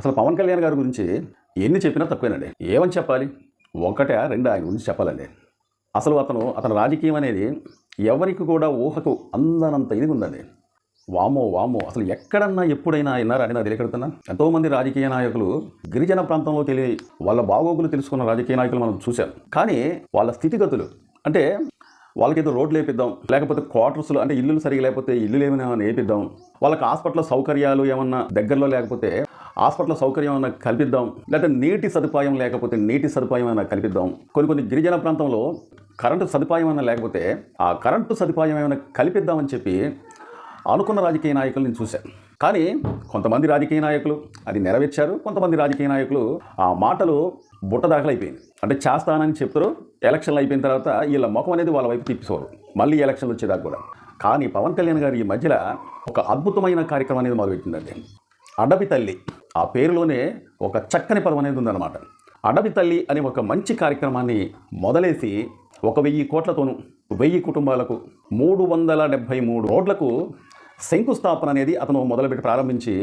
అసలు పవన్ కళ్యాణ్ గారి గురించి ఎన్ని చెప్పినా తక్కువేనండి. ఏమని చెప్పాలి? ఒకటా రెండా ఆయన గురించి చెప్పాలండి. అసలు అతని రాజకీయం అనేది ఎవరికి కూడా ఊహకు అందనంత ఇది ఉందండి. వామ్మో వామ్మో, అసలు ఎక్కడన్నా ఎప్పుడైనా విన్నారా అని నాకు తెలియకడుతున్నా. ఎంతోమంది రాజకీయ నాయకులు గిరిజన ప్రాంతంలోకి వెళ్ళి వాళ్ళ బాగోగులు తెలుసుకున్న రాజకీయ నాయకులు మనం చూసాం. కానీ వాళ్ళ స్థితిగతులు అంటే వాళ్ళకేదో రోడ్లు వేపిద్దాం, లేకపోతే క్వార్టర్స్లు అంటే ఇల్లులు సరిగా లేకపోతే ఇల్లులు ఏమైనా వేపిద్దాం, వాళ్ళకి హాస్పిటల్ సౌకర్యాలు ఏమన్నా దగ్గరలో లేకపోతే హాస్పిటల్ సౌకర్యం ఏమైనా కల్పిద్దాం, లేకపోతే నీటి సదుపాయం లేకపోతే నీటి సదుపాయం ఏమైనా కల్పిద్దాం. కొన్ని గిరిజన ప్రాంతంలో కరెంటు సదుపాయం ఏమైనా లేకపోతే ఆ కరెంటు సదుపాయం ఏమైనా కల్పిద్దామని చెప్పి అనుకున్న రాజకీయ నాయకులు నేను చూశాను. కానీ కొంతమంది రాజకీయ నాయకులు అది నెరవేర్చారు, కొంతమంది రాజకీయ నాయకులు ఆ మాటలు బుట్టదాఖలైపోయింది. అంటే చేస్తానని చెప్తారు, ఎలక్షన్లు అయిపోయిన తర్వాత వీళ్ళ ముఖం అనేది వాళ్ళ వైపు తిప్పిపోరు, మళ్ళీ ఎలక్షన్లు వచ్చేదాకా కూడా. కానీ పవన్ కళ్యాణ్ గారు ఈ మధ్యలో ఒక అద్భుతమైన కార్యక్రమం అనేది మొదలుపెట్టిందండి. అడవి తల్లి, ఆ పేరులోనే ఒక చక్కని పదం అనేది ఉందన్నమాట. అడవి తల్లి అనే ఒక మంచి కార్యక్రమాన్ని మొదలేసి 1,000 కోట్లతోనూ 1000 కుటుంబాలకు 373 రోడ్లకు శంకుస్థాపన అనేది అతను మొదలుపెట్టి ప్రారంభించి